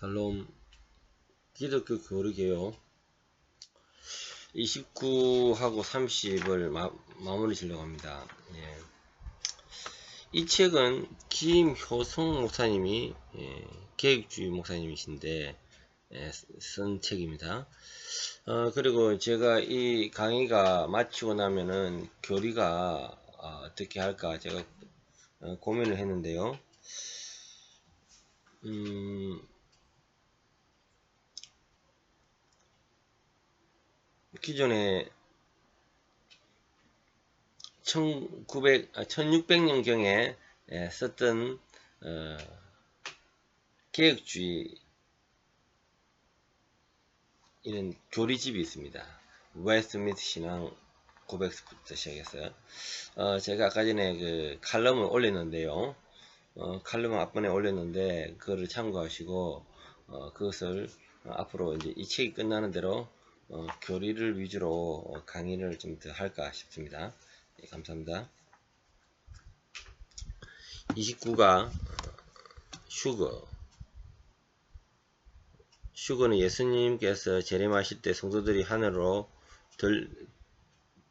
샬롬. 기독교 교리개요 29하고 30을 마무리 지려고 합니다. 예. 이 책은 김효성 목사님이 계획주의 목사님이신데 쓴 책입니다. 그리고 제가 이 강의가 마치고 나면은 교리가 어떻게 할까 제가 고민을 했는데요. 기존에 1600년경에 썼던 계획주의 이런 교리집이 있습니다. 웨스트민스터 신앙 고백서부터 시작해서 제가 아까 전에 그 칼럼을 올렸는데요. 칼럼을 앞번에 올렸는데 그거를 참고하시고 그것을 앞으로 이제 이 책이 끝나는 대로 교리를 위주로 강의를 좀 더 할까 싶습니다. 네, 감사합니다. 29가 슈거는 예수님께서 재림하실 때 성도들이 하늘로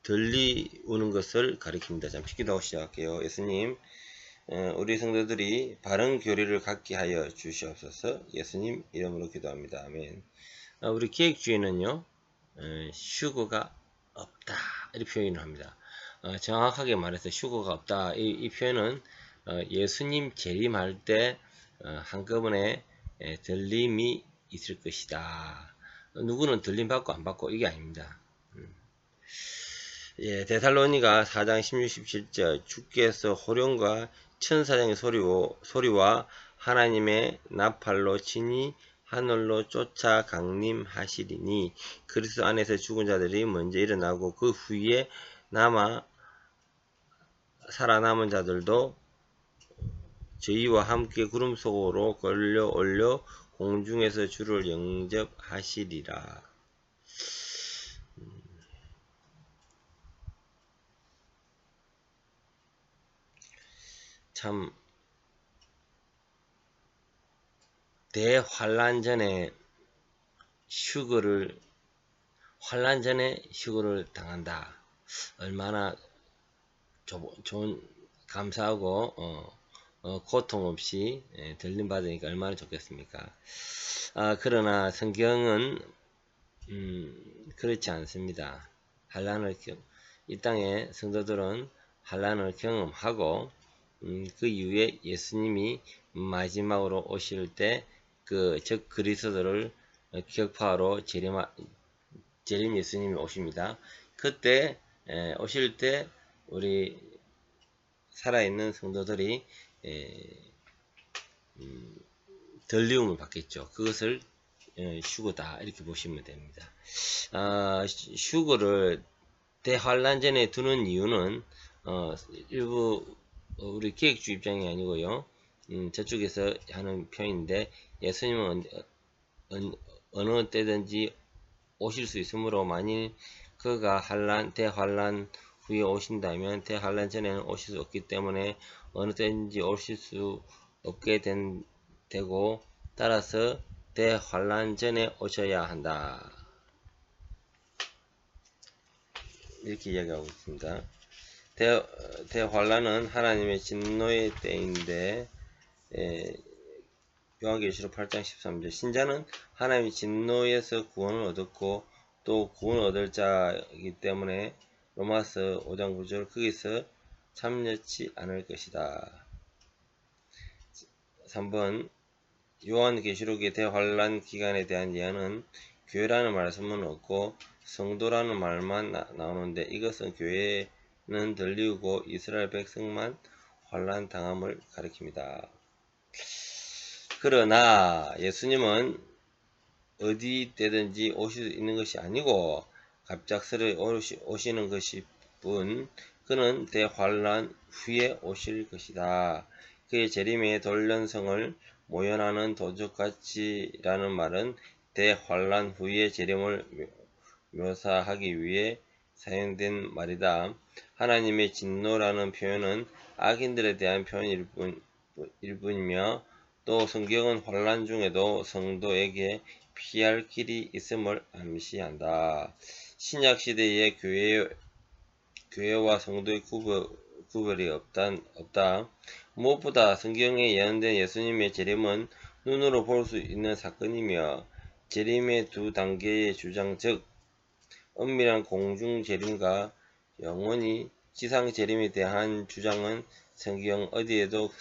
들리우는 것을 가리킵니다. 잠시 기도하고 시작할게요. 예수님, 우리 성도들이 바른 교리를 갖게 하여 주시옵소서. 예수님 이름으로 기도합니다. 아멘. 우리 계획주의는요, 슈거가 없다 이렇게 표현을 합니다. 정확하게 말해서 슈거가 없다 이 표현은 예수님 재림할 때 한꺼번에 들림이 있을 것이다. 누구는 들림 받고 안 받고 이게 아닙니다. 예, 데살로니가 4장 16, 17절 주께서 호령과 천사장의 소리와 하나님의 나팔로 치니 하늘로 쫓아 강림하시리니 그리스도 안에서 죽은 자들이 먼저 일어나고 그 후에 살아남은 자들도 저희와 함께 구름 속으로 걸려 올려 공중에서 주를 영접하시리라. 참 대환란 전에 환란 전에 휴거를 당한다. 얼마나 좋은 감사하고 고통 없이 들림 받으니까 얼마나 좋겠습니까? 그러나 성경은 그렇지 않습니다. 이 땅의 성도들은 환란을 경험하고 그 이후에 예수님이 마지막으로 오실 때 즉 그리스도를 격파하러 재림 예수님이 오십니다. 그때 오실 때 우리 살아있는 성도들이 들리움을 받겠죠. 그것을 휴거다 이렇게 보시면 됩니다. 휴거를 대환란 전에 두는 이유는 일부 우리 기획주 입장이 아니고요. 저쪽에서 하는 표현인데 예수님은 어느 때든지 오실 수 있으므로 만일 그가 대환란 후에 오신다면 대환란 전에는 오실 수 없기 때문에 어느 때든지 오실 수 없게 되고 따라서 대환란 전에 오셔야 한다. 이렇게 이야기하고 있습니다. 대환란은 하나님의 진노의 때인데 요한계시록 8장 13절 신자는 하나님의 진노에서 구원을 얻었고 또 구원을 얻을 자이기 때문에 로마서 5장 9절 거기서 참여치 않을 것이다. 3번 요한계시록의 대환란 기간에 대한 예언은 교회라는 말씀은 없고 성도라는 말만 나오는데 이것은 교회는 들리우고 이스라엘 백성만 환란 당함을 가리킵니다. 그러나 예수님은 어디 때든지 오실 수 있는 것이 아니고 갑작스레 오시는 것일 뿐 그는 대환란 후에 오실 것이다. 그의 재림의 돌연성을 모연하는 도적같이라는 말은 대환란 후의 재림을 묘사하기 위해 사용된 말이다. 하나님의 진노라는 표현은 악인들에 대한 표현일 뿐이며 또 성경은 환란 중에도 성도에게 피할 길이 있음을 암시한다. 신약 시대의 교회와 성도의 구별이 없다. 무엇보다 성경에 예언된 예수님의 재림은 눈으로 볼 수 있는 사건이며 재림의 두 단계의 주장, 즉 엄밀한 공중 재림과 영원히 지상 재림에 대한 주장은 성경 어디에도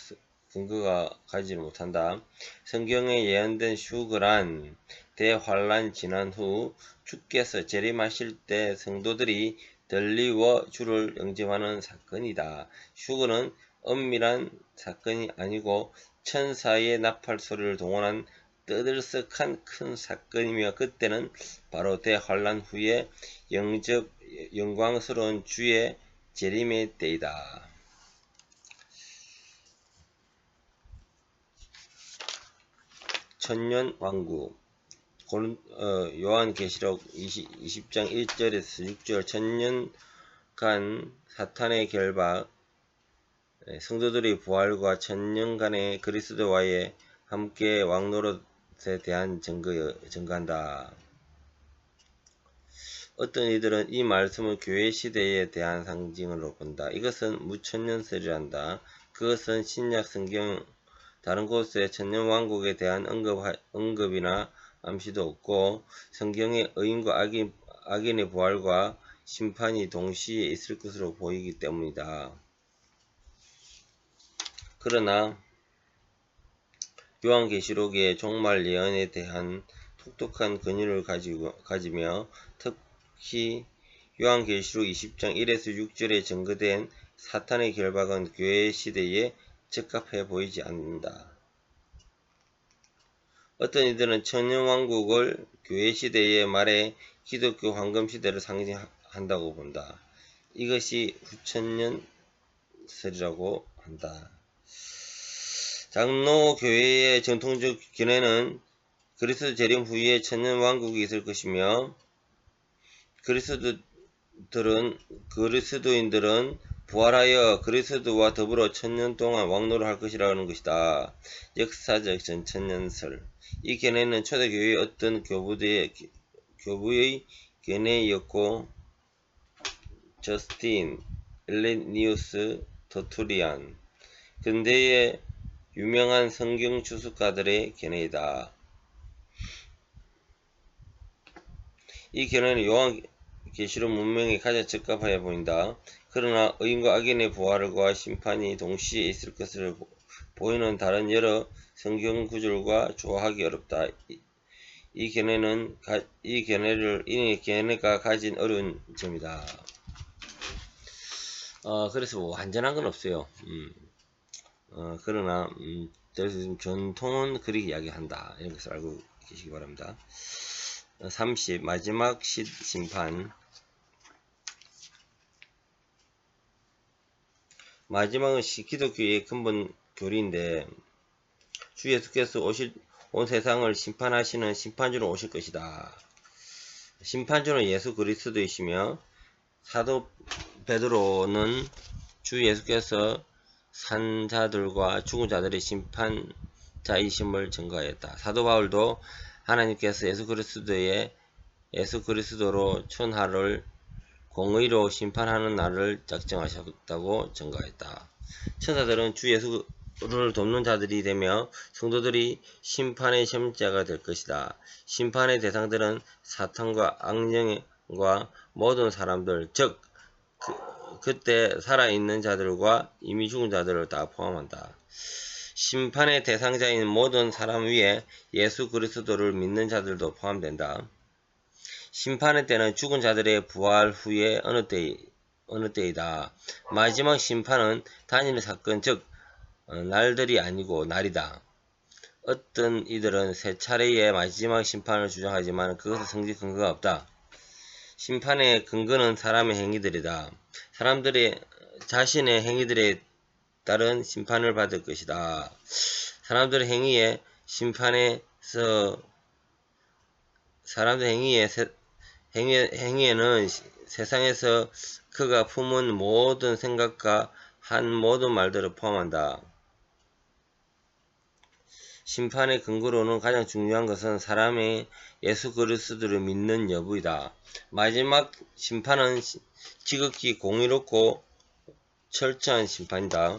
근거가 가지 못한다. 성경에 예언된 슈그란 대환란 지난 후 주께서 재림하실 때 성도들이 들리워 주를 영접하는 사건이다. 슈그는 엄밀한 사건이 아니고 천사의 나팔 소리를 동원한 떠들썩한 큰 사건이며 그때는 바로 대환란 후에 영광스러운 주의 재림의 때이다. 천년왕국 요한계시록 20장 1절에서 6절 천년간 사탄의 결박, 성도들의 부활과 천년간의 그리스도와의 함께 왕노릇에 대한 증거한다. 어떤 이들은 이 말씀을 교회 시대에 대한 상징으로 본다. 이것은 무천년설이란다. 그것은 신약 성경 다른 곳에 천년왕국에 대한 언급이나 암시도 없고 성경의 의인과 악인의 부활과 심판이 동시에 있을 것으로 보이기 때문이다. 그러나 요한계시록의 종말 예언에 대한 독특한 근유를 가지며 특히 요한계시록 20장 1에서 6절에 증거된 사탄의 결박은 교회 시대에 적합해 보이지 않는다. 어떤 이들은 천년왕국을 교회 시대의 말에 기독교 황금시대를 상징한다고 본다. 이것이 후천년설이라고 한다. 장로교회의 전통적 견해는 그리스도 재림 후에 천년왕국이 있을 것이며 그리스도인들은 부활하여 그리스도와 더불어 천년 동안 왕노를 할 것이라는 것이다. 역사적 전천년설. 이 견해는 초대교회의 어떤 교부의 견해였고 저스틴, 엘레니우스, 터투리안, 근대의 유명한 성경 주석가들의 견해이다. 이 견해는 요한계시록 문명에 가장 적합하여 보인다. 그러나 의인과 악인의 부활과 심판이 동시에 있을 것을 보이는 다른 여러 성경 구절과 조화하기 어렵다. 이 견해가 가진 어려운 점이다. 그래서 뭐 완전한 건 없어요. 그러나 그래서 전통은 그렇게 이야기한다. 이런 것을 알고 계시기 바랍니다. 30. 마지막 심판. 마지막은 기독교의 근본 교리인데 주 예수께서 온 세상을 심판하시는 심판주로 오실 것이다. 심판주는 예수 그리스도이시며 사도 베드로는 주 예수께서 산 자들과 죽은 자들의 심판자이심을 증거하였다. 사도 바울도 하나님께서 예수 그리스도로 천하를 공의로 심판하는 날을 작정하셨다고 증거했다. 천사들은 주 예수를 돕는 자들이 되며 성도들이 심판의 시험자가 될 것이다. 심판의 대상들은 사탄과 악령과 모든 사람들, 즉 그때 살아있는 자들과 이미 죽은 자들을 다 포함한다. 심판의 대상자인 모든 사람 위에 예수 그리스도를 믿는 자들도 포함된다. 심판의 때는 죽은 자들의 부활 후에 어느 때이다. 마지막 심판은 단일 사건, 즉 날들이 아니고 날이다. 어떤 이들은 세 차례의 마지막 심판을 주장하지만 그것은 성직 근거가 없다. 심판의 근거는 사람의 행위들이다. 사람들의 자신의 행위들에 따른 심판을 받을 것이다. 사람들의 행위에는 세상에서 그가 품은 모든 생각과 한 모든 말들을 포함한다. 심판의 근거로는 가장 중요한 것은 사람의 예수 그리스도를 믿는 여부이다. 마지막 심판은 지극히 공의롭고 철저한 심판이다.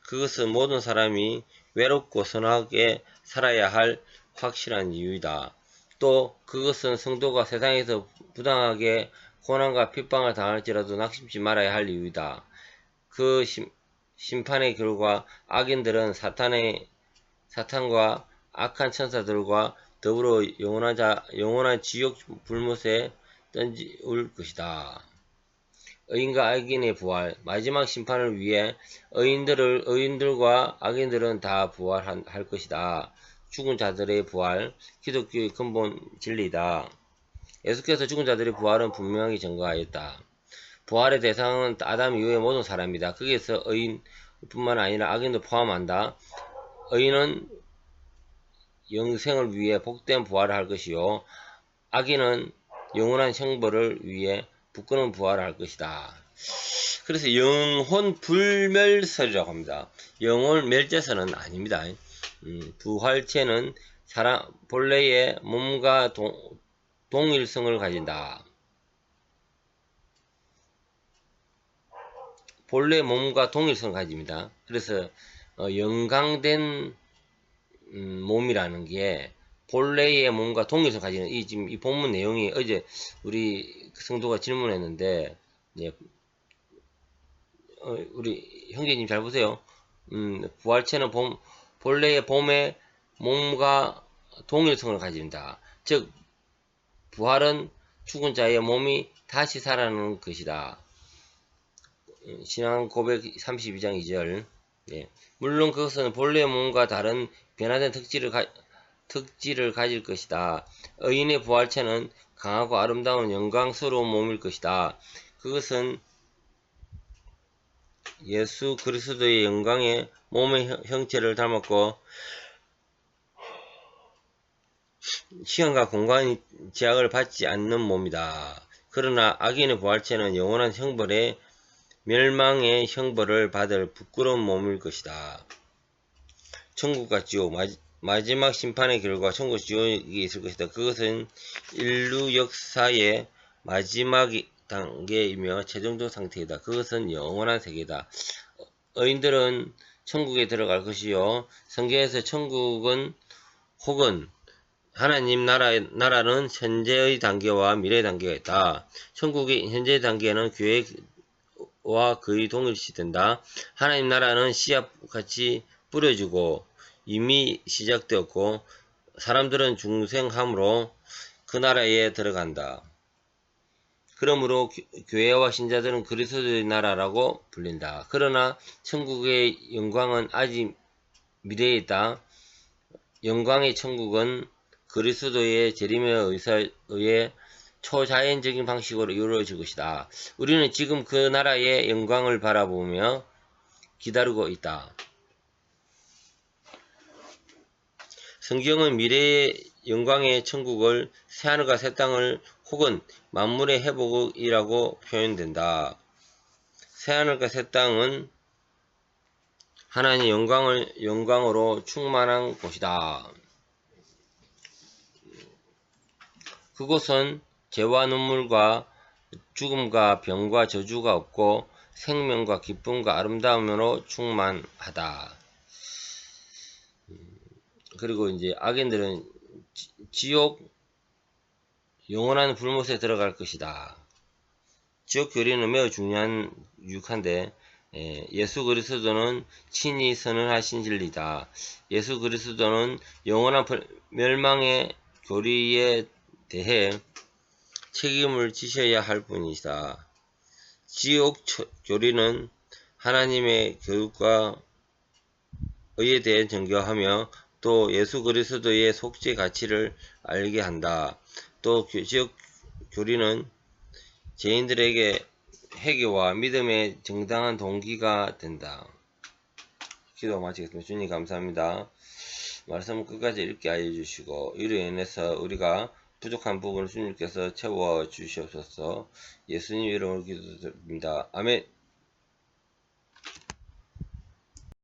그것은 모든 사람이 외롭고 선하게 살아야 할 확실한 이유이다. 또 그것은 성도가 세상에서 부당하게 고난과 핍박을 당할지라도 낙심치 말아야 할 이유이다. 그 심판의 결과 악인들은 사탄과 악한 천사들과 더불어 영원한 지옥 불못에 던지울 것이다. 의인과 악인의 부활. 마지막 심판을 위해 의인들과 악인들은 다 부활할 것이다. 죽은 자들의 부활, 기독교의 근본 진리다. 예수께서 죽은 자들의 부활은 분명히 증거하였다. 부활의 대상은 아담 이후의 모든 사람이다. 거기에서 의인뿐만 아니라 악인도 포함한다. 의인은 영생을 위해 복된 부활을 할 것이요, 악인은 영원한 형벌을 위해 부끄러운 부활을 할 것이다. 그래서 영혼 불멸설이라고 합니다. 영혼 멸제설은 아닙니다. 부활체는 본래의 몸과 동일성을 가진다. 본래 몸과 동일성을 가집니다. 그래서 영광된 몸이라는 게 본래의 몸과 동일성을 가지는 지금 이 본문 내용이 어제 우리 성도가 질문했는데, 예, 우리 형제님 잘 보세요. 부활체는 본래의 몸의 몸과 동일성을 가진다. 즉 부활은 죽은 자의 몸이 다시 살아나는 것이다. 신앙 고백 32장 2절. 예. 물론 그것은 본래의 몸과 다른 변화된 특질을 가질 것이다. 의인의 부활체는 강하고 아름다운 영광스러운 몸일 것이다. 그것은 예수 그리스도의 영광의 몸의 형체를 닮았고 시간과 공간의 제약을 받지 않는 몸이다. 그러나 악인의 부활체는 영원한 형벌의 멸망의 형벌을 받을 부끄러운 몸일 것이다. 천국과 지옥, 마지막 심판의 결과 천국 지옥이 있을 것이다. 그것은 인류 역사의 마지막 단계이며 최종적 상태이다. 그것은 영원한 세계다. 의인들은 천국에 들어갈 것이요, 성경에서 천국은 혹은 하나님 나라는 현재의 단계와 미래의 단계가 있다. 천국의 현재의 단계는 교회와 거의 동일시된다. 하나님 나라는 씨앗같이 뿌려지고 이미 시작되었고 사람들은 중생함으로 그 나라에 들어간다. 그러므로 교회와 신자들은 그리스도의 나라라고 불린다. 그러나 천국의 영광은 아직 미래에 있다. 영광의 천국은 그리스도의 재림에 의해 초자연적인 방식으로 이루어질 것이다. 우리는 지금 그 나라의 영광을 바라보며 기다리고 있다. 성경은 미래의 영광의 천국을 새하늘과 새 땅을 혹은 만물의 회복이라고 표현된다. 새하늘과 새 땅은 하나님의 영광으로 충만한 곳이다. 그곳은 죄와 눈물과 죽음과 병과 저주가 없고 생명과 기쁨과 아름다움으로 충만하다. 그리고 이제 악인들은 지옥 영원한 불못에 들어갈 것이다. 지옥 교리는 매우 중요한 유익한데, 예수 그리스도는 친히 선언하신 진리다. 예수 그리스도는 영원한 멸망의 교리에 대해 책임을 지셔야 할 분이다. 지옥 교리는 하나님의 교육과 의에 대해 정교하며 또 예수 그리스도의 속죄 가치를 알게 한다. 또 지옥 교리는 죄인들에게 회개와 믿음의 정당한 동기가 된다. 기도 마치겠습니다. 주님 감사합니다. 말씀을 끝까지 읽게 하여 주시고 이로 인해서 우리가 부족한 부분을 주님께서 채워 주시옵소서. 예수님 이름으로 기도드립니다. 아멘.